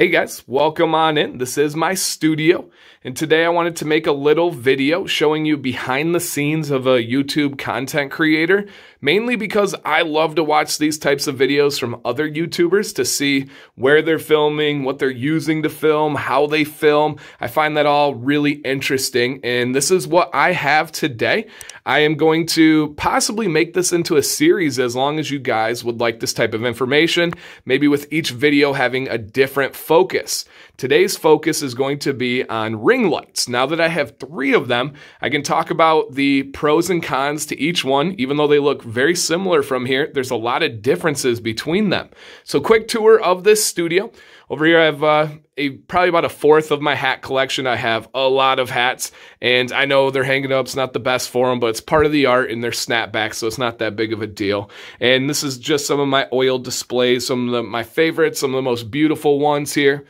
Hey guys, welcome on in. This is my studio, and today I wanted to make a little video showing you behind the scenes of a YouTube content creator, mainly because I love to watch these types of videos from other YouTubers to see where they're filming, what they're using to film, how they film. I find that all really interesting, and this is what I have today. I am going to possibly make this into a series as long as you guys would like this type of information, maybe with each video having a different focus. Today's focus is going to be on ring lights. Now that I have 3 of them, I can talk about the pros and cons to each one. Even though they look very similar from here, there's a lot of differences between them. So quick tour of this studio. Over here I have probably about 1/4 of my hat collection. I have a lot of hats, and I know they're hanging up. It's not the best for them, but it's part of the art, and they're snapbacks, so it's not that big of a deal. And this is just some of my oil displays, some of my favorites, some of the most beautiful ones here.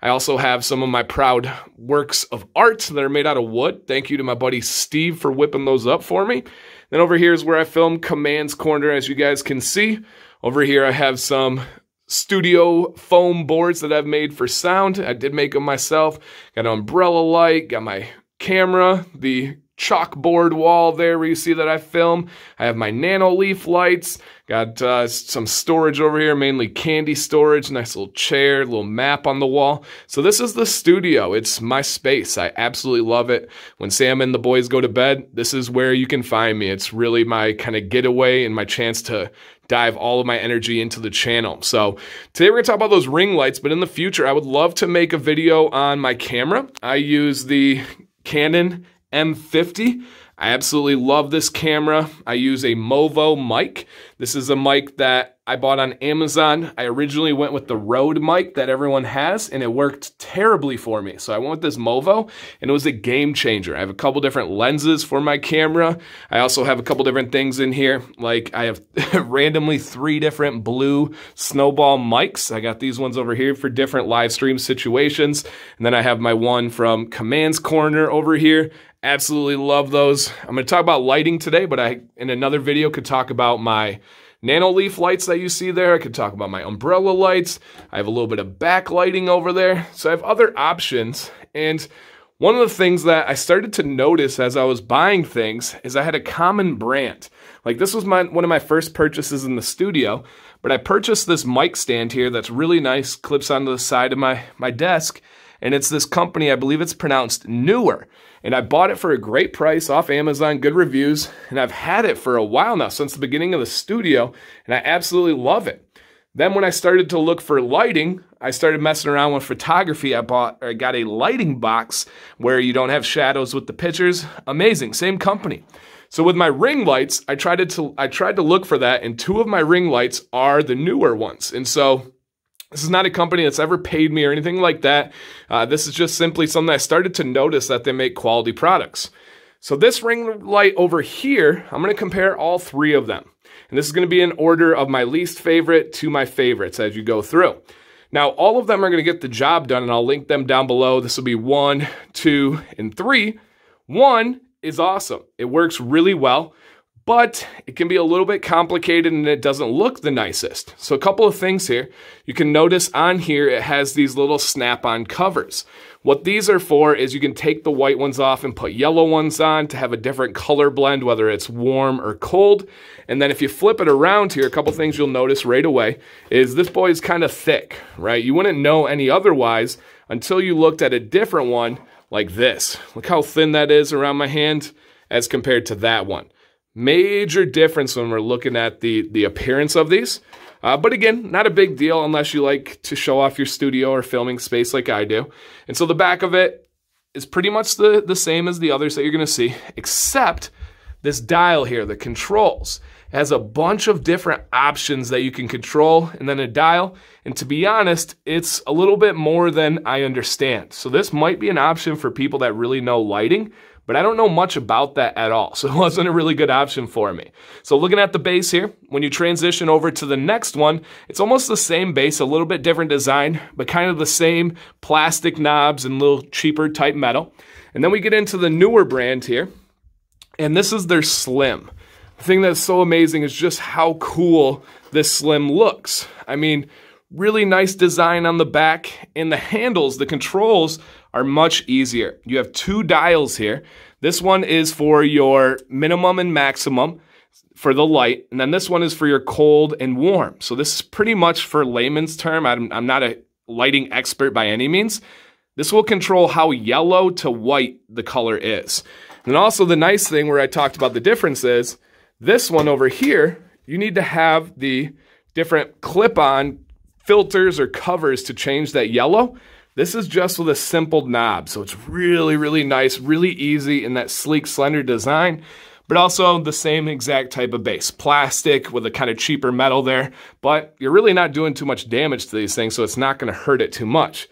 I also have some of my proud works of art that are made out of wood. Thank you to my buddy Steve for whipping those up for me. Then over here is where I film Command's Corner, as you guys can see. Over here I have some studio foam boards that I've made for sound. I did make them myself. Got an umbrella light, got my camera, the chalkboard wall there where you see that I film. I have my nano leaf lights, got some storage over here, mainly candy storage, nice little chair, little map on the wall. So this is the studio. It's my space. I absolutely love it. When Sam and the boys go to bed, this is where you can find me. It's really my kind of getaway and my chance to dive all of my energy into the channel. So today we're gonna talk about those ring lights, but in the future, I would love to make a video on my camera. I use the Canon M50. I absolutely love this camera. I use a Movo mic. This is a mic that I bought on Amazon. I originally went with the Rode mic that everyone has, and it worked terribly for me. So I went with this Movo, and it was a game changer. I have a couple different lenses for my camera. I also have a couple different things in here. Like I have randomly 3 different blue snowball mics. I got these ones over here for different live stream situations. And then I have my one from Command's Corner over here. Absolutely love those. I'm going to talk about lighting today, but I, in another video, could talk about my nano leaf lights that you see there. I could talk about my umbrella lights. I have a little bit of backlighting over there. So I have other options. And one of the things that I started to notice as I was buying things is I had a common brand. Like this was one of my first purchases in the studio, but I purchased this mic stand here that's really nice, clips onto the side of my desk. And it's this company, I believe it's pronounced Newer. And I bought it for a great price off Amazon, good reviews, and I've had it for a while now, since the beginning of the studio, and I absolutely love it. Then when I started to look for lighting, I started messing around with photography. I got a lighting box where you don't have shadows with the pictures. Amazing, same company. So with my ring lights, I tried to look for that, and 2 of my ring lights are the Newer ones. And so this is not a company that's ever paid me or anything like that. This is just simply something I started to notice that they make quality products. So this ring light over here, I'm going to compare all 3 of them. And this is going to be in order of my least favorite to my favorites as you go through. Now, all of them are going to get the job done, and I'll link them down below. This will be 1, 2, and 3. 1 is awesome. It works really well, but it can be a little bit complicated and it doesn't look the nicest. So a couple of things here. You can notice on here it has these little snap-on covers. What these are for is you can take the white ones off and put yellow ones on to have a different color blend, whether it's warm or cold. And then if you flip it around here, a couple things you'll notice right away is this boy is kind of thick, right? You wouldn't know any otherwise until you looked at a different one like this. Look how thin that is around my hand as compared to that one. Major difference when we're looking at the appearance of these. But again, not a big deal unless you like to show off your studio or filming space like I do. And so the back of it is pretty much the same as the others that you're going to see, except this dial here, the controls. It has a bunch of different options that you can control, and then a dial. And to be honest, it's a little bit more than I understand. So this might be an option for people that really know lighting, but I don't know much about that at all, so it wasn't a really good option for me. So looking at the base here, when you transition over to the next one, it's almost the same base, a little bit different design, but kind of the same plastic knobs and little cheaper type metal. And then we get into the Newer brand here, and this is their Slim. The thing that's so amazing is just how cool this Slim looks. I mean, Really nice design on the back, and the handles, the controls are much easier. You have 2 dials here. This one is for your minimum and maximum for the light, and then this one is for your cold and warm. So this is pretty much for layman's term. I'm not a lighting expert by any means. This will control how yellow to white the color is. And also the nice thing where I talked about the difference is, this one over here, you need to have the different clip-on filters or covers to change that yellow. This is just with a simple knob, so it's really, really nice, really easy in that sleek, slender design, but also the same exact type of base. Plastic with a kind of cheaper metal there, but you're really not doing too much damage to these things, so it's not gonna hurt it too much.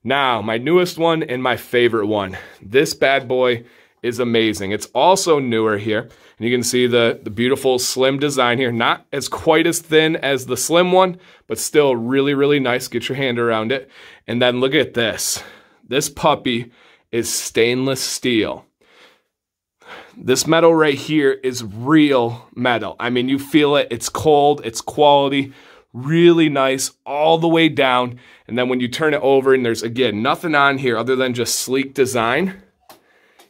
Now, my newest one and my favorite one. This bad boy is amazing. It's also newer here, and you can see the beautiful slim design here. Not as quite as thin as the slim one, but still really, really nice. Get your hand around it. And then look at this. This puppy is stainless steel. This metal right here is real metal. I mean, you feel it. It's cold. It's quality. Really nice all the way down. And then when you turn it over, and there's, again, nothing on here other than just sleek design.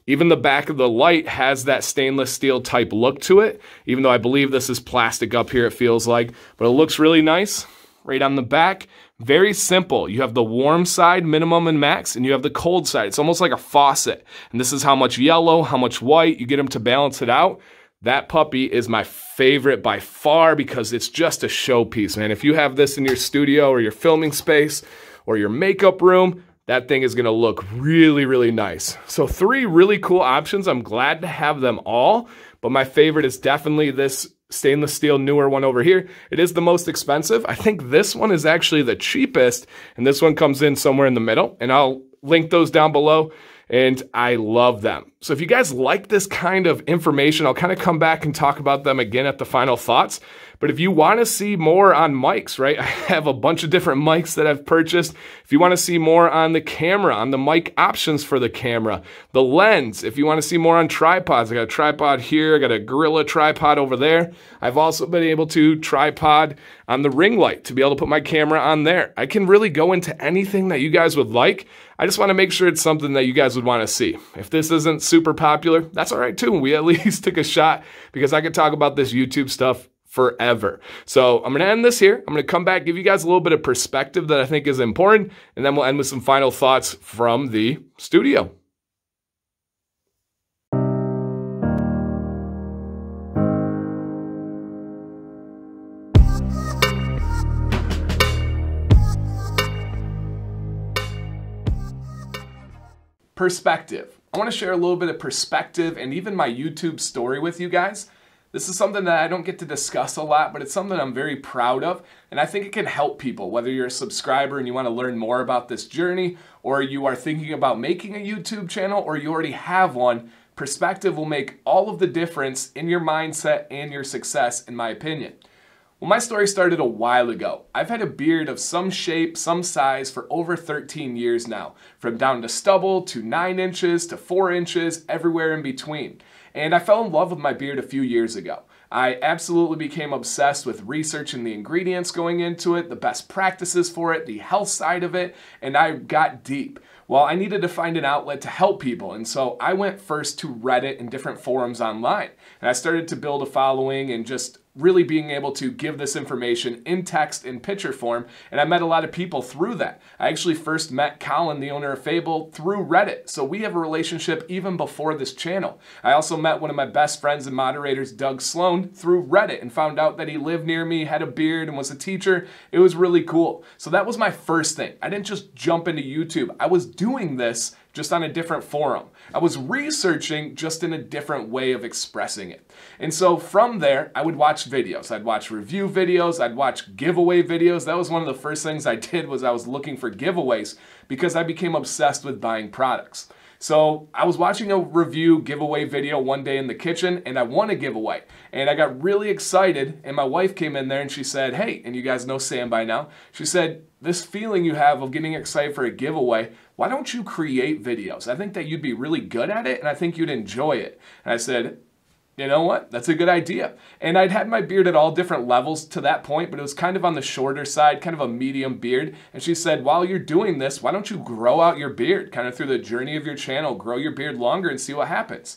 Even the back of the light has that stainless steel type look to it, even though I believe this is plastic up here, it feels like. But it looks really nice right on the back. Very simple. You have the warm side, minimum and max, and you have the cold side. It's almost like a faucet. And this is how much yellow, how much white. You get them to balance it out. That puppy is my favorite by far because it's just a showpiece, man. If you have this in your studio or your filming space or your makeup room, that thing is gonna look really, really nice. So 3 really cool options. I'm glad to have them all, but my favorite is definitely this stainless steel newer one over here. It is the most expensive. I think this one is actually the cheapest, and this one comes in somewhere in the middle, and I'll link those down below, and I love them. So if you guys like this kind of information, I'll kind of come back and talk about them again at the final thoughts. But if you want to see more on mics, right? I have a bunch of different mics that I've purchased. If you want to see more on the camera, on the mic options for the camera, the lens, if you want to see more on tripods, I got a tripod here, I got a Gorilla tripod over there. I've also been able to tripod on the ring light to be able to put my camera on there. I can really go into anything that you guys would like. I just want to make sure it's something that you guys would want to see. If this isn't super popular, that's all right too. We at least took a shot because I could talk about this YouTube stuff forever. So I'm going to end this here. I'm going to come back, give you guys a little bit of perspective that I think is important, and then we'll end with some final thoughts from the studio. Perspective. I want to share a little bit of perspective and even my YouTube story with you guys. This is something that I don't get to discuss a lot, but it's something I'm very proud of, and I think it can help people, whether you're a subscriber and you want to learn more about this journey, or you are thinking about making a YouTube channel, or you already have one. Perspective will make all of the difference in your mindset and your success, in my opinion. Well, my story started a while ago. I've had a beard of some shape, some size for over 13 years now, from down to stubble to 9 inches to 4 inches, everywhere in between. And I fell in love with my beard a few years ago. I absolutely became obsessed with researching the ingredients going into it, the best practices for it, the health side of it, and I got deep. Well, I needed to find an outlet to help people, and so I went first to Reddit and different forums online. And I started to build a following and just really being able to give this information in text and picture form, and I met a lot of people through that. I actually first met Colin, the owner of Fable, through Reddit, so we have a relationship even before this channel. I also met one of my best friends and moderators, Doug Sloan, through Reddit and found out that he lived near me, had a beard, and was a teacher. It was really cool. So that was my first thing. I didn't just jump into YouTube. I was doing this just on a different forum. I was researching just in a different way of expressing it. And so from there, I would watch videos. I'd watch review videos. I'd watch giveaway videos. That was one of the first things I did, was I was looking for giveaways because I became obsessed with buying products. So I was watching a review giveaway video one day in the kitchen, and I won a giveaway. And I got really excited, and my wife came in there and she said, hey, and you guys know Sam by now, she said, this feeling you have of getting excited for a giveaway, why don't you create videos? I think that you'd be really good at it, and I think you'd enjoy it. And I said, you know what? That's a good idea. And I'd had my beard at all different levels to that point, but it was kind of on the shorter side, kind of a medium beard. And she said, while you're doing this, why don't you grow out your beard? Kind of through the journey of your channel, grow your beard longer and see what happens.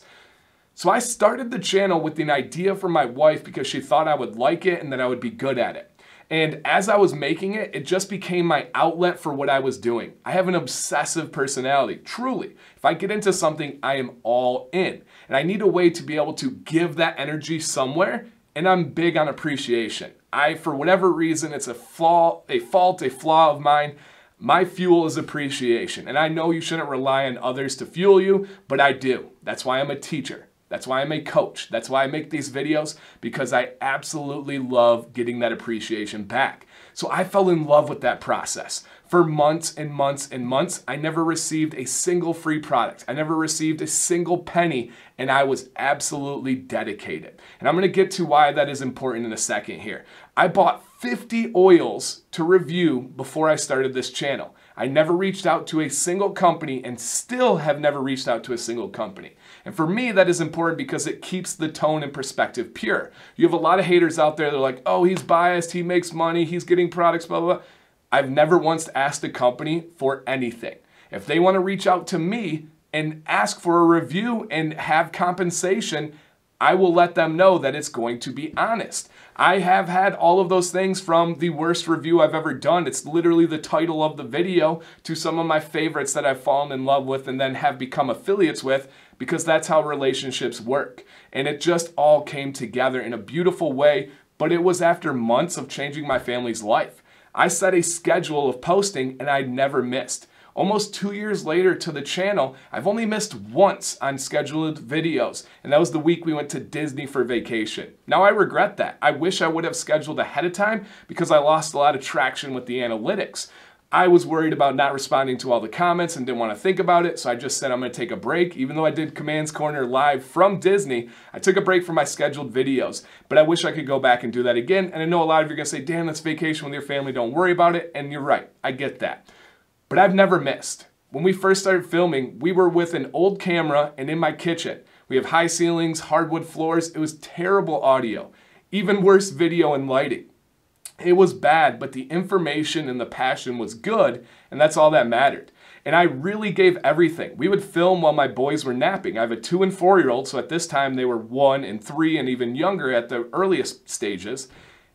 So I started the channel with an idea from my wife because she thought I would like it and that I would be good at it. And as I was making it, it just became my outlet for what I was doing. I have an obsessive personality, truly. If I get into something, I am all in. And I need a way to be able to give that energy somewhere, and I'm big on appreciation. For whatever reason, it's a flaw of mine. My fuel is appreciation. And I know you shouldn't rely on others to fuel you, but I do. That's why I'm a teacher. That's why I'm a coach. That's why I make these videos, because I absolutely love getting that appreciation back. So I fell in love with that process. For months and months and months, I never received a single free product. I never received a single penny, and I was absolutely dedicated. And I'm gonna get to why that is important in a second here. I bought 50 oils to review before I started this channel. I never reached out to a single company and still have never reached out to a single company. And for me, that is important because it keeps the tone and perspective pure. You have a lot of haters out there that are like, oh, he's biased, he makes money, he's getting products, blah, blah, blah. I've never once asked a company for anything. If they want to reach out to me and ask for a review and have compensation, I will let them know that it's going to be honest. I have had all of those things, from the worst review I've ever done. It's literally the title of the video, to some of my favorites that I've fallen in love with and then have become affiliates with, because that's how relationships work. And it just all came together in a beautiful way, but it was after months of changing my family's life. I set a schedule of posting and I never missed. Almost 2 years later to the channel, I've only missed once on scheduled videos, and that was the week we went to Disney for vacation. Now I regret that. I wish I would have scheduled ahead of time because I lost a lot of traction with the analytics. I was worried about not responding to all the comments and didn't want to think about it, so I just said I'm going to take a break. Even though I did Commands Corner live from Disney, I took a break from my scheduled videos. But I wish I could go back and do that again, and I know a lot of you are going to say, Dan, that's vacation with your family, don't worry about it, and you're right, I get that. But I've never missed. When we first started filming, we were with an old camera and in my kitchen. We have high ceilings, hardwood floors. It was terrible audio, even worse video and lighting. It was bad, but the information and the passion was good, and that's all that mattered. And I really gave everything. We would film while my boys were napping. I have a 2- and 4-year-old, so at this time they were 1 and 3 and even younger at the earliest stages.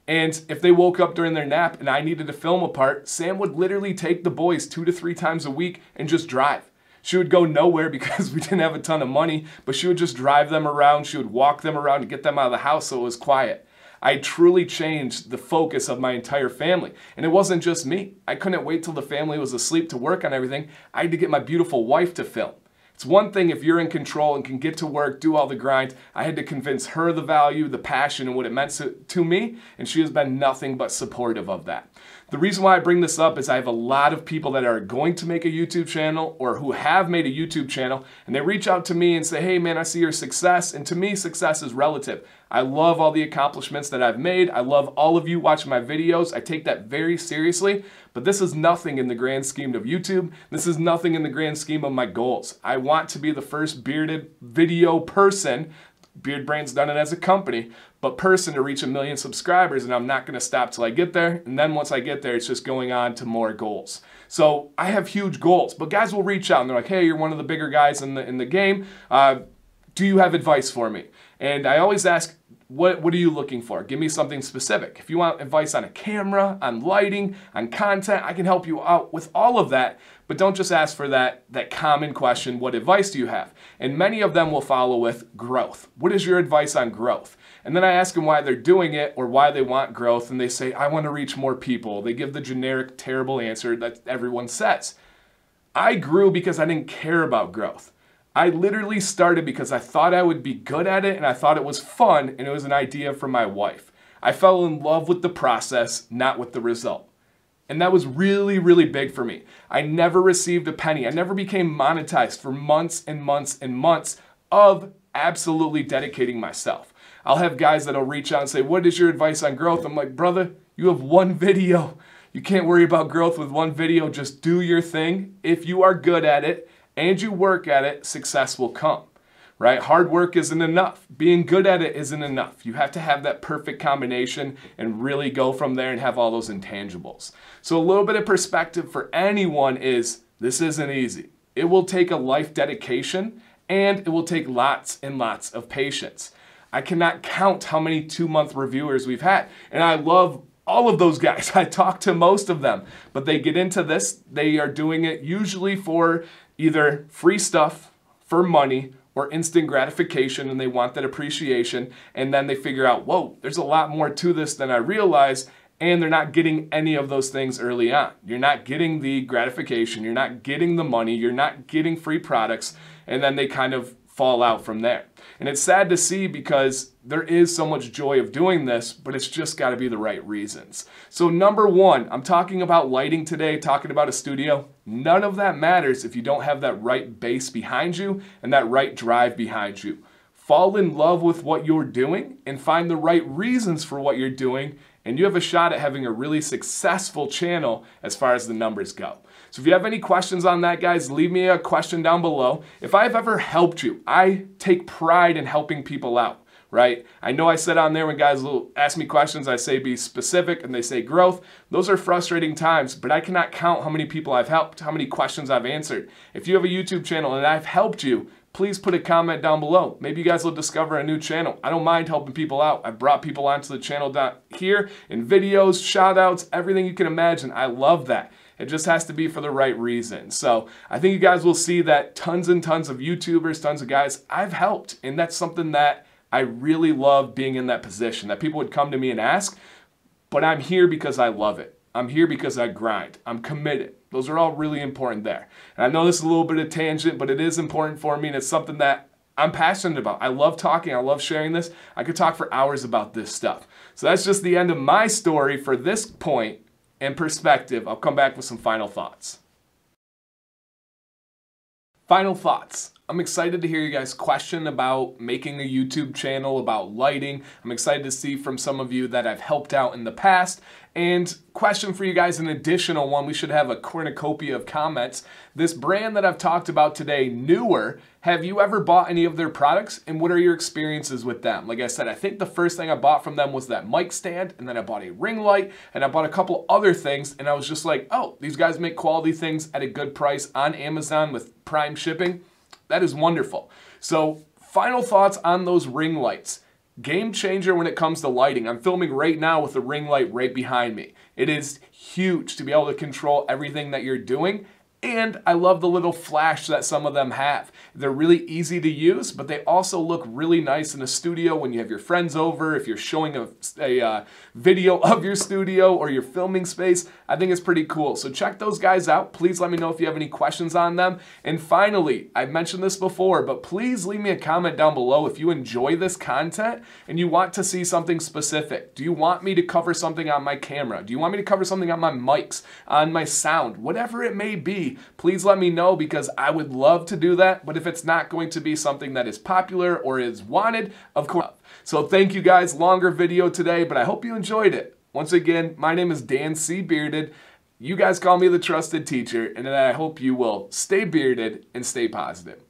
And if they woke up during their nap and I needed to film a part, Sam would literally take the boys 2 to 3 times a week and just drive. She would go nowhere because we didn't have a ton of money, but she would just drive them around. She would walk them around to get them out of the house so it was quiet. I truly changed the focus of my entire family. And it wasn't just me. I couldn't wait till the family was asleep to work on everything. I had to get my beautiful wife to film. It's one thing if you're in control and can get to work, do all the grind. I had to convince her the value, the passion, and what it meant to me, and she has been nothing but supportive of that. The reason why I bring this up is I have a lot of people that are going to make a YouTube channel or who have made a YouTube channel, and they reach out to me and say, hey man, I see your success, and to me, success is relative. I love all the accomplishments that I've made. I love all of you watching my videos. I take that very seriously, but this is nothing in the grand scheme of YouTube. This is nothing in the grand scheme of my goals. I want to be the first bearded video person, Beard Brand's done it as a company, but person to reach 1 million subscribers, and I'm not gonna stop till I get there, and then once I get there, it's just going on to more goals. So I have huge goals, but guys will reach out and they're like, hey, you're one of the bigger guys in the game. Do you have advice for me? And I always ask, what are you looking for? Give me something specific. If you want advice on a camera, on lighting, on content, I can help you out with all of that. But don't just ask for that common question, what advice do you have? And many of them will follow with growth. What is your advice on growth? And then I ask them why they're doing it or why they want growth, and they say, I want to reach more people. They give the generic, terrible answer that everyone says. I grew because I didn't care about growth. I literally started because I thought I would be good at it and I thought it was fun, and it was an idea from my wife. I fell in love with the process, not with the result. And that was really, really big for me. I never received a penny. I never became monetized for months and months and months of absolutely dedicating myself. I'll have guys that'll reach out and say, what is your advice on growth? I'm like, brother, you have one video. You can't worry about growth with one video. Just do your thing. If you are good at it and you work at it, success will come. right? Hard work isn't enough. Being good at it isn't enough. You have to have that perfect combination and really go from there and have all those intangibles. So a little bit of perspective for anyone is this isn't easy. It will take a life dedication and it will take lots and lots of patience. I cannot count how many 2-month reviewers we've had. And I love all of those guys. I talk to most of them, but they get into this. They are doing it usually for either free stuff, for money, or instant gratification, and they want that appreciation. And then they figure out, whoa, there's a lot more to this than I realized. And they're not getting any of those things early on. You're not getting the gratification. You're not getting the money. You're not getting free products. And then they kind of fall out from there. And it's sad to see because there is so much joy of doing this, but it's just got to be the right reasons. So number one, I'm talking about lighting today, talking about a studio. None of that matters if you don't have that right base behind you and that right drive behind you. Fall in love with what you're doing and find the right reasons for what you're doing, and you have a shot at having a really successful channel as far as the numbers go. So if you have any questions on that, guys, leave me a question down below. If I've ever helped you, I take pride in helping people out, right? I know I said on there when guys will ask me questions, I say be specific and they say growth. Those are frustrating times, but I cannot count how many people I've helped, how many questions I've answered. If you have a YouTube channel and I've helped you, please put a comment down below. Maybe you guys will discover a new channel. I don't mind helping people out. I've brought people onto the channel down here in videos, shout outs, everything you can imagine. I love that. It just has to be for the right reason. So I think you guys will see that tons and tons of YouTubers, tons of guys I've helped. And that's something that I really love being in that position, that people would come to me and ask, but I'm here because I love it. I'm here because I grind. I'm committed. Those are all really important there. And I know this is a little bit of tangent, but it is important for me and it's something that I'm passionate about. I love talking. I love sharing this. I could talk for hours about this stuff. So that's just the end of my story for this point and perspective. I'll come back with some final thoughts. Final thoughts. I'm excited to hear you guys question about making a YouTube channel, about lighting. I'm excited to see from some of you that I've helped out in the past. And question for you guys, an additional one, we should have a cornucopia of comments. This brand that I've talked about today, Newer, have you ever bought any of their products and what are your experiences with them? Like I said, I think the first thing I bought from them was that mic stand, and then I bought a ring light, and I bought a couple other things, and I was just like, oh, these guys make quality things at a good price on Amazon with Prime shipping. That is wonderful. So final thoughts on those ring lights. Game changer when it comes to lighting. I'm filming right now with the ring light right behind me. It is huge to be able to control everything that you're doing. And I love the little flash that some of them have. They're really easy to use, but they also look really nice in a studio when you have your friends over, if you're showing a video of your studio or your filming space. I think it's pretty cool. So check those guys out. Please let me know if you have any questions on them. And finally, I've mentioned this before, but please leave me a comment down below if you enjoy this content and you want to see something specific. Do you want me to cover something on my camera? Do you want me to cover something on my mics, on my sound, whatever it may be? Please let me know because I would love to do that. But if it's not going to be something that is popular or is wanted, of course. So thank you guys. Longer video today, but I hope you enjoyed it. Once again, my name is DanCBearded. You guys call me the trusted teacher, and I hope you will stay bearded and stay positive.